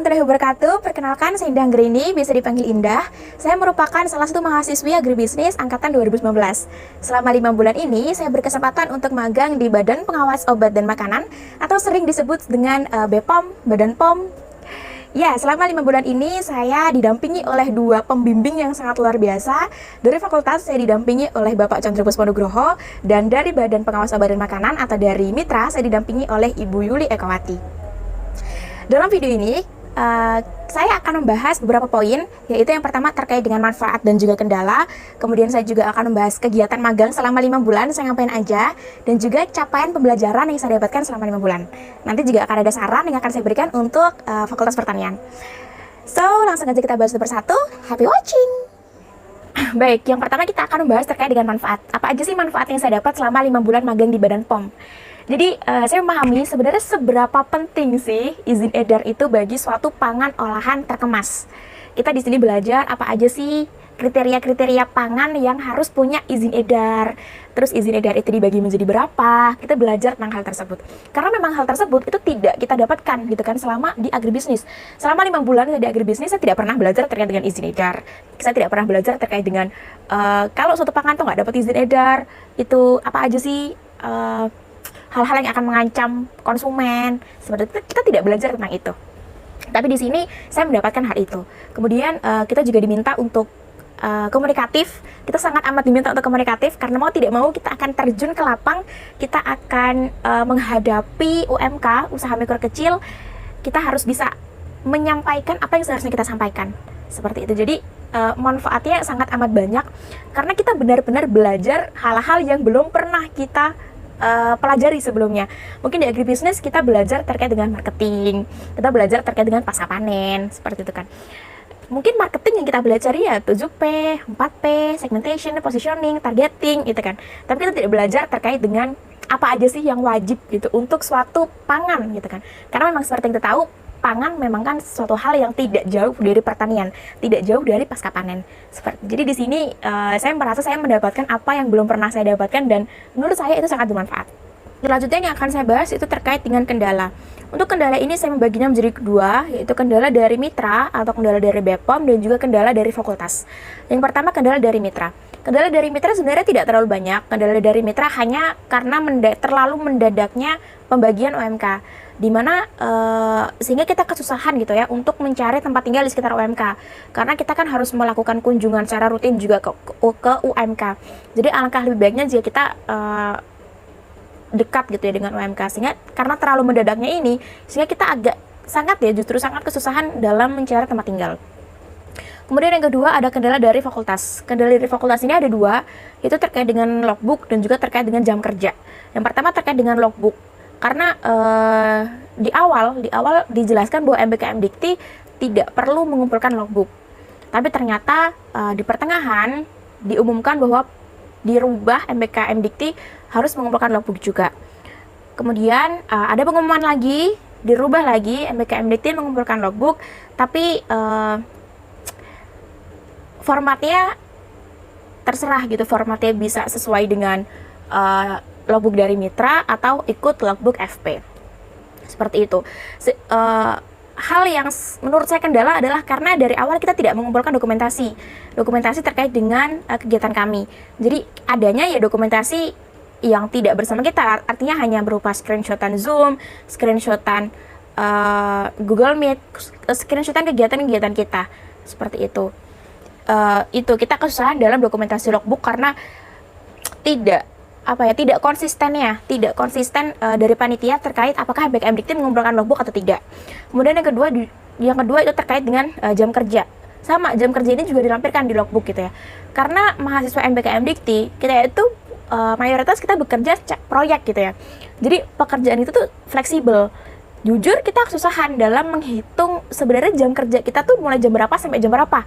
warahmatullahi wabarakatuh. Perkenalkan, saya Indah Anggraini, bisa dipanggil Indah. Saya merupakan salah satu mahasiswi agribisnis angkatan 2019. Selama 5 bulan ini, saya berkesempatan untuk magang di Badan Pengawas Obat dan Makanan atau sering disebut dengan BPOM, Badan POM. Ya, selama 5 bulan ini saya didampingi oleh 2 pembimbing yang sangat luar biasa. Dari fakultas saya didampingi oleh Bapak Condro Pusponugroho, dan dari Badan Pengawas Obat dan Makanan atau dari Mitra saya didampingi oleh Ibu Yuli Ekawati. Dalam video ini, saya akan membahas beberapa poin, yaitu yang pertama terkait dengan manfaat dan juga kendala. Kemudian saya juga akan membahas kegiatan magang selama 5 bulan, saya ngapain aja, dan juga capaian pembelajaran yang saya dapatkan selama 5 bulan. Nanti juga akan ada saran yang akan saya berikan untuk Fakultas Pertanian. So, langsung aja kita bahas satu persatu. Happy watching! Baik, yang pertama kita akan membahas terkait dengan manfaat. Apa aja sih manfaat yang saya dapat selama 5 bulan magang di Badan POM? Jadi, saya memahami sebenarnya seberapa penting sih izin edar itu bagi suatu pangan olahan terkemas. Kita di sini belajar apa aja sih kriteria-kriteria pangan yang harus punya izin edar. Terus izin edar itu dibagi menjadi berapa? Kita belajar tentang hal tersebut. Karena memang hal tersebut itu tidak kita dapatkan gitu kan selama di agribisnis. Selama 5 bulan di agribisnis saya tidak pernah belajar terkait dengan izin edar. Saya tidak pernah belajar terkait dengan kalau suatu pangan tuh nggak dapat izin edar, itu apa aja sih hal-hal yang akan mengancam konsumen. Seperti itu kita tidak belajar tentang itu. Tapi di sini saya mendapatkan hal itu. Kemudian kita juga diminta untuk komunikatif. Kita sangat amat diminta untuk komunikatif karena mau tidak mau kita akan terjun ke lapang. Kita akan menghadapi UMK, usaha mikro kecil. Kita harus bisa menyampaikan apa yang seharusnya kita sampaikan. Seperti itu. Jadi manfaatnya sangat amat banyak karena kita benar-benar belajar hal-hal yang belum pernah kita pelajari sebelumnya. Mungkin di agribisnis kita belajar terkait dengan marketing, kita belajar terkait dengan pasca panen, seperti itu kan. Mungkin marketing yang kita belajar ya 7P, 4P, segmentation, positioning, targeting, gitu kan. Tapi kita tidak belajar terkait dengan apa aja sih yang wajib gitu untuk suatu pangan gitu kan. Karena memang seperti yang kita tahu, pangan memang kan suatu hal yang tidak jauh dari pertanian, tidak jauh dari pasca panen. Jadi di sini saya merasa saya mendapatkan apa yang belum pernah saya dapatkan dan menurut saya itu sangat bermanfaat. Selanjutnya yang akan saya bahas itu terkait dengan kendala. Untuk kendala ini saya membaginya menjadi kedua, yaitu kendala dari mitra atau kendala dari BPOM dan juga kendala dari fakultas. Yang pertama kendala dari mitra. Kendala dari mitra sebenarnya tidak terlalu banyak. Kendala dari mitra hanya karena terlalu mendadaknya pembagian UMK, dimana sehingga kita kesusahan gitu ya untuk mencari tempat tinggal di sekitar UMK, karena kita kan harus melakukan kunjungan secara rutin juga ke UMK. Jadi alangkah lebih baiknya jika kita dekat gitu ya dengan UMK, sehingga karena terlalu mendadaknya ini sehingga kita justru sangat kesusahan dalam mencari tempat tinggal. Kemudian yang kedua ada kendala dari fakultas. Kendala dari fakultas ini ada 2, itu terkait dengan logbook dan juga terkait dengan jam kerja. Yang pertama terkait dengan logbook. Karena di awal dijelaskan bahwa MBKM Dikti tidak perlu mengumpulkan logbook. Tapi ternyata di pertengahan diumumkan bahwa dirubah MBKM Dikti harus mengumpulkan logbook juga. Kemudian ada pengumuman lagi, dirubah lagi MBKM Dikti mengumpulkan logbook, tapi formatnya terserah gitu, formatnya bisa sesuai dengan logbook dari mitra atau ikut logbook FP. Seperti itu. Hal yang menurut saya kendala adalah karena dari awal kita tidak mengumpulkan dokumentasi terkait dengan kegiatan kami. Jadi adanya ya dokumentasi yang tidak bersama kita, artinya hanya berupa screenshotan Zoom, screenshotan Google Meet, screenshotan kegiatan-kegiatan kita. Seperti itu. Itu kita kesusahan dalam dokumentasi logbook karena tidak konsisten dari panitia terkait apakah MBKM Dikti mengumpulkan logbook atau tidak. Kemudian yang kedua itu terkait dengan jam kerja. Sama, jam kerja ini juga dilampirkan di logbook gitu ya. Karena mahasiswa MBKM Dikti kita itu mayoritas kita bekerja proyek gitu ya. Jadi pekerjaan itu tuh fleksibel. Jujur kita kesusahan dalam menghitung sebenarnya jam kerja kita tuh mulai jam berapa sampai jam berapa.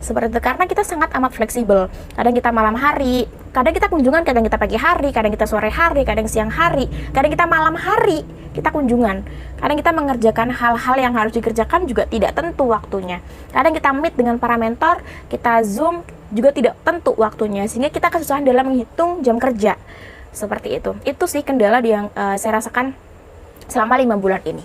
Seperti itu, karena kita sangat amat fleksibel. Kadang kita malam hari, kadang kita kunjungan, kadang kita pagi hari, kadang kita sore hari, kadang siang hari, kadang kita malam hari, kita kunjungan. Kadang kita mengerjakan hal-hal yang harus dikerjakan juga tidak tentu waktunya. Kadang kita meet dengan para mentor, kita Zoom, juga tidak tentu waktunya. Sehingga kita kesusahan dalam menghitung jam kerja. Seperti itu. Itu sih kendala yang saya rasakan selama 5 bulan ini.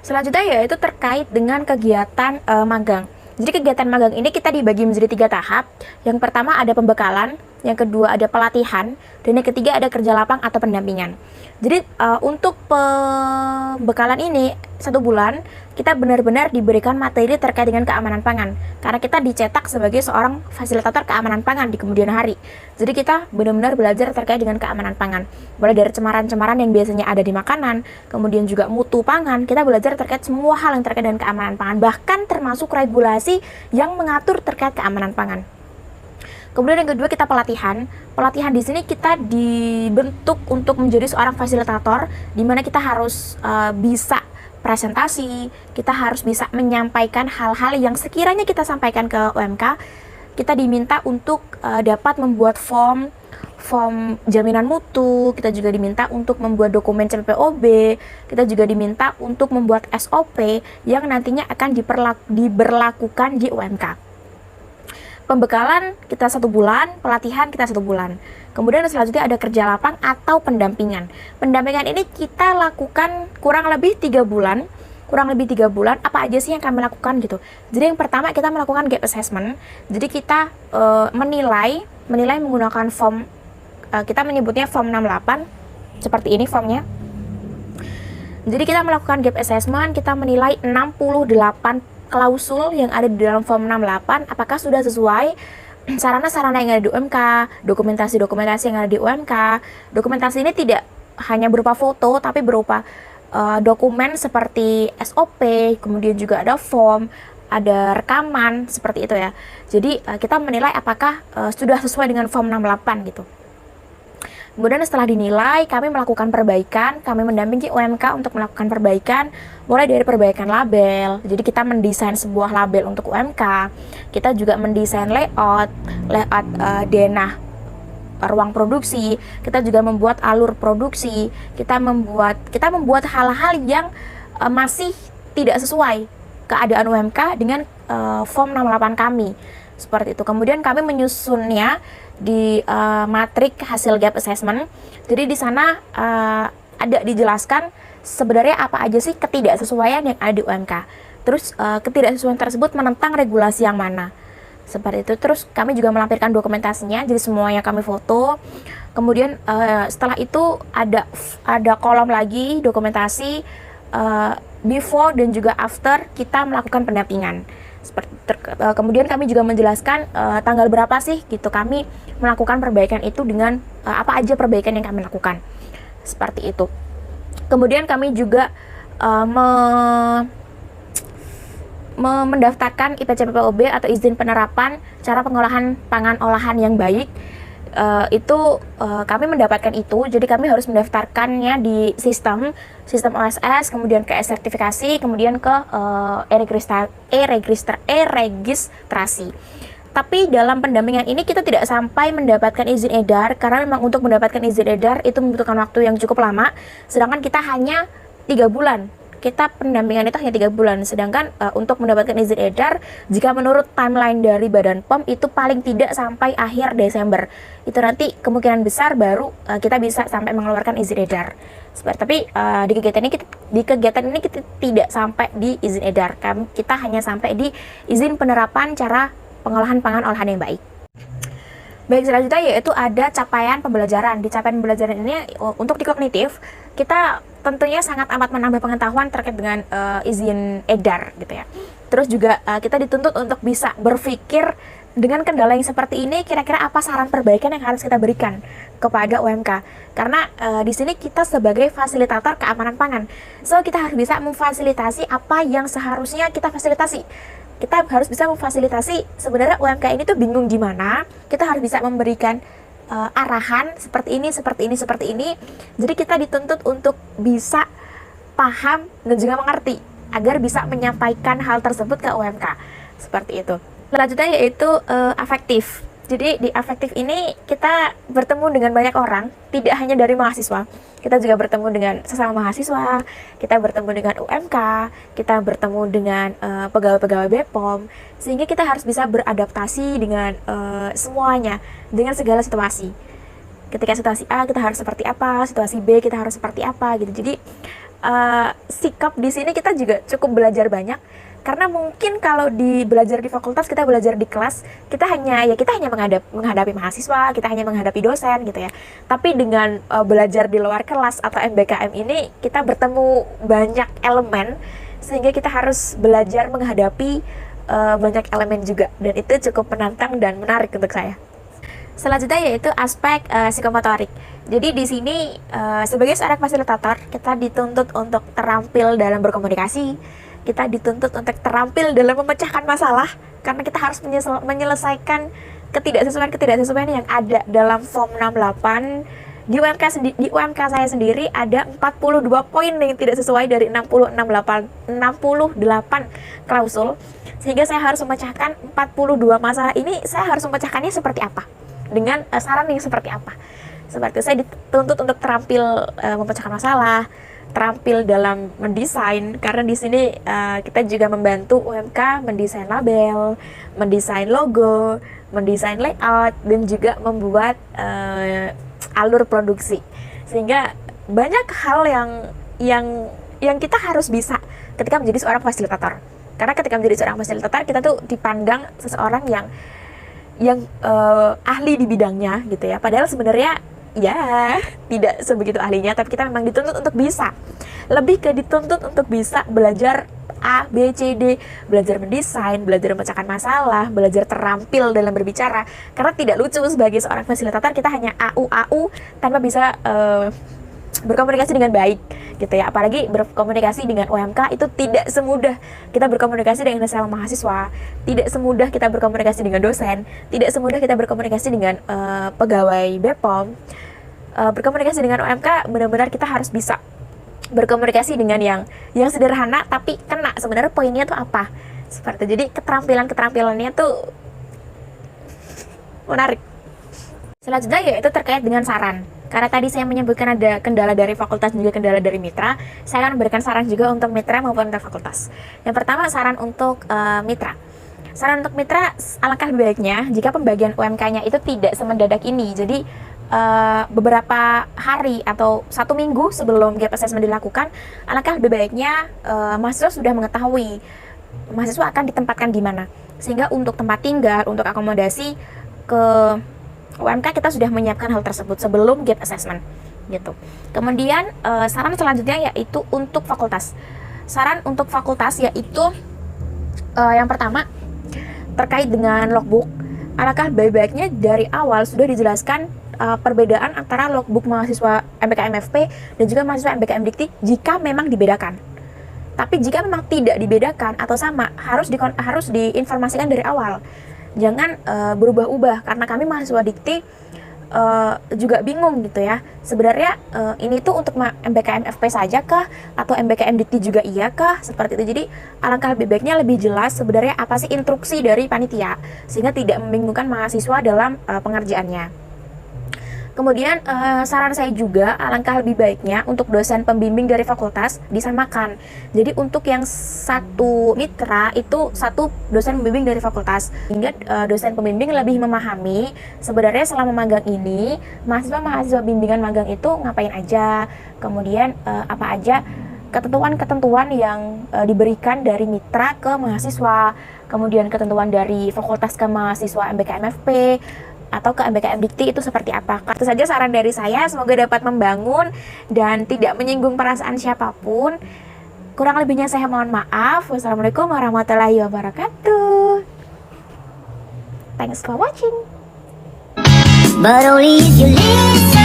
Selanjutnya yaitu terkait dengan kegiatan magang. Jadi kegiatan magang ini kita dibagi menjadi 3 tahap. Yang pertama ada pembekalan, yang kedua ada pelatihan, dan yang ketiga ada kerja lapang atau pendampingan. Jadi untuk pembekalan ini 1 bulan kita benar-benar diberikan materi terkait dengan keamanan pangan, karena kita dicetak sebagai seorang fasilitator keamanan pangan di kemudian hari. Jadi kita benar-benar belajar terkait dengan keamanan pangan, mulai dari cemaran-cemaran yang biasanya ada di makanan, kemudian juga mutu pangan. Kita belajar terkait semua hal yang terkait dengan keamanan pangan, bahkan termasuk regulasi yang mengatur terkait keamanan pangan. Kemudian yang kedua kita pelatihan. Pelatihan di sini kita dibentuk untuk menjadi seorang fasilitator, di mana kita harus bisa presentasi, kita harus bisa menyampaikan hal-hal yang sekiranya kita sampaikan ke UMK. Kita diminta untuk dapat membuat form jaminan mutu, kita juga diminta untuk membuat dokumen CPOB, kita juga diminta untuk membuat SOP yang nantinya akan diberlakukan di UMK. Pembekalan kita 1 bulan, pelatihan kita 1 bulan. Kemudian selanjutnya ada kerja lapang atau pendampingan. Pendampingan ini kita lakukan kurang lebih 3 bulan. Apa aja sih yang kami lakukan gitu. Jadi yang pertama kita melakukan gap assessment. Jadi kita menilai menggunakan form, kita menyebutnya form 68. Seperti ini formnya. Jadi kita melakukan gap assessment, kita menilai 68 klausul yang ada di dalam form 68 apakah sudah sesuai sarana-sarana yang ada di UMK, dokumentasi-dokumentasi yang ada di UMK. Dokumentasi ini tidak hanya berupa foto, tapi berupa dokumen seperti SOP, kemudian juga ada form, ada rekaman, seperti itu ya. Jadi kita menilai apakah sudah sesuai dengan form 68 gitu. Kemudian setelah dinilai, kami melakukan perbaikan, kami mendampingi UMK untuk melakukan perbaikan, mulai dari perbaikan label. Jadi kita mendesain sebuah label untuk UMK, kita juga mendesain layout denah ruang produksi, kita juga membuat alur produksi, kita membuat hal-hal yang masih tidak sesuai keadaan UMK dengan form 68 kami. Seperti itu. Kemudian kami menyusunnya di matrik hasil gap assessment. Jadi di sana ada dijelaskan sebenarnya apa aja sih ketidaksesuaian yang ada di UMK. Terus ketidaksesuaian tersebut menentang regulasi yang mana. Seperti itu. Terus kami juga melampirkan dokumentasinya, jadi semuanya kami foto. Kemudian setelah itu ada kolom lagi dokumentasi before dan juga after kita melakukan pendampingan. Kemudian kami juga menjelaskan tanggal berapa sih gitu kami melakukan perbaikan itu dengan apa aja perbaikan yang kami lakukan. Seperti itu. Kemudian kami juga mendaftarkan IPCPPOB atau izin penerapan cara pengolahan pangan olahan yang baik. Kami mendapatkan itu, jadi kami harus mendaftarkannya di sistem OSS, kemudian ke sertifikasi, kemudian ke e-registrasi. Tapi dalam pendampingan ini kita tidak sampai mendapatkan izin edar, karena memang untuk mendapatkan izin edar itu membutuhkan waktu yang cukup lama, sedangkan kita hanya 3 bulan. Kita pendampingan itu hanya 3 bulan, sedangkan untuk mendapatkan izin edar, jika menurut timeline dari Badan POM itu paling tidak sampai akhir Desember. Itu nanti kemungkinan besar baru kita bisa sampai mengeluarkan izin edar. Tapi di kegiatan ini kita tidak sampai di izin edar, kita hanya sampai di izin penerapan cara pengolahan pangan olahan yang baik. Baik, selanjutnya yaitu ada capaian pembelajaran. Di capaian pembelajaran ini untuk di kognitif kita tentunya sangat amat menambah pengetahuan terkait dengan izin edar gitu ya. Terus juga kita dituntut untuk bisa berpikir dengan kendala yang seperti ini, kira-kira apa saran perbaikan yang harus kita berikan kepada UMK. Karena di sini kita sebagai fasilitator keamanan pangan, so kita harus bisa memfasilitasi apa yang seharusnya kita fasilitasi. Kita harus bisa memfasilitasi sebenarnya UMK ini tuh bingung gimana. Kita harus bisa memberikan arahan seperti ini. Jadi kita dituntut untuk bisa paham dan juga mengerti agar bisa menyampaikan hal tersebut ke UMK. Seperti itu. Selanjutnya yaitu afektif. Jadi di afektif ini kita bertemu dengan banyak orang, tidak hanya dari mahasiswa. Kita juga bertemu dengan sesama mahasiswa, kita bertemu dengan UMK, kita bertemu dengan pegawai-pegawai BPOM, sehingga kita harus bisa beradaptasi dengan semuanya, dengan segala situasi. Ketika situasi A kita harus seperti apa, situasi B kita harus seperti apa gitu. Jadi sikap di sini kita juga cukup belajar banyak. Karena mungkin kalau belajar di fakultas, kita belajar di kelas, kita hanya menghadapi mahasiswa, kita hanya menghadapi dosen gitu ya. Tapi dengan belajar di luar kelas atau MBKM ini, kita bertemu banyak elemen, sehingga kita harus belajar menghadapi banyak elemen juga, dan itu cukup menantang dan menarik untuk saya. Selanjutnya yaitu aspek psikomotorik. Jadi di sini sebagai seorang fasilitator, kita dituntut untuk terampil dalam berkomunikasi, kita dituntut untuk terampil dalam memecahkan masalah, karena kita harus menyelesaikan ketidaksesuaian yang ada dalam form 68. Di UMK saya sendiri ada 42 poin yang tidak sesuai dari 68 klausul, sehingga saya harus memecahkan 42 masalah ini. Saya harus memecahkannya seperti apa, dengan saran yang seperti apa. Seperti saya dituntut untuk terampil memecahkan masalah, terampil dalam mendesain, karena di sini kita juga membantu UMK mendesain label, mendesain logo, mendesain layout, dan juga membuat alur produksi. Sehingga banyak hal yang kita harus bisa ketika menjadi seorang fasilitator. Karena ketika menjadi seorang fasilitator, kita tuh dipandang seseorang yang ahli di bidangnya gitu ya. Padahal sebenarnya ya tidak sebegitu ahlinya, tapi kita memang dituntut untuk bisa. Lebih ke dituntut untuk bisa belajar A, B, C, D, belajar mendesain, belajar memecahkan masalah, belajar terampil dalam berbicara. Karena tidak lucu sebagai seorang fasilitator kita hanya AU tanpa bisa berkomunikasi dengan baik gitu ya. Apalagi berkomunikasi dengan UMK itu tidak semudah kita berkomunikasi dengan sesama mahasiswa, tidak semudah kita berkomunikasi dengan dosen, tidak semudah kita berkomunikasi dengan pegawai BPOM. Berkomunikasi dengan UMK benar-benar kita harus bisa berkomunikasi dengan yang sederhana tapi kena sebenarnya poinnya tuh apa. Seperti jadi keterampilannya tuh menarik. Selanjutnya yaitu terkait dengan saran. Karena tadi saya menyebutkan ada kendala dari fakultas dan juga kendala dari mitra, saya akan memberikan saran juga untuk mitra maupun untuk fakultas. Yang pertama, saran untuk mitra. Saran untuk mitra, alangkah baiknya jika pembagian UMK-nya itu tidak semendadak ini. Jadi beberapa hari atau 1 minggu sebelum gap assessment dilakukan, alangkah lebih baiknya mahasiswa sudah mengetahui mahasiswa akan ditempatkan di mana, sehingga untuk tempat tinggal, untuk akomodasi ke UMK kita sudah menyiapkan hal tersebut sebelum gap assessment gitu. Kemudian saran selanjutnya yaitu untuk fakultas. Saran untuk fakultas yaitu yang pertama terkait dengan logbook, alangkah baik-baiknya dari awal sudah dijelaskan perbedaan antara logbook mahasiswa MBKM FP dan juga mahasiswa MBKM Dikti jika memang dibedakan. Tapi jika memang tidak dibedakan atau sama, harus diinformasikan dari awal. Jangan berubah-ubah, karena kami mahasiswa Dikti juga bingung gitu ya. Sebenarnya ini tuh untuk MBKM FP saja kah? Atau MBKM Dikti juga iya kah? Seperti itu. Jadi alangkah lebih baiknya lebih jelas sebenarnya apa sih instruksi dari panitia, sehingga tidak membingungkan mahasiswa dalam pengerjaannya. Kemudian saran saya juga alangkah lebih baiknya untuk dosen pembimbing dari fakultas disamakan. Jadi untuk yang satu mitra itu satu dosen pembimbing dari fakultas, sehingga dosen pembimbing lebih memahami sebenarnya selama magang ini mahasiswa bimbingan magang itu ngapain aja, kemudian apa aja ketentuan-ketentuan yang diberikan dari mitra ke mahasiswa, kemudian ketentuan dari fakultas ke mahasiswa MBKM FP atau ke MBKM Dikti itu seperti apa. Itu saja saran dari saya, semoga dapat membangun dan tidak menyinggung perasaan siapapun. Kurang lebihnya saya mohon maaf. Wassalamualaikum warahmatullahi wabarakatuh. Thanks for watching. But only if you listen.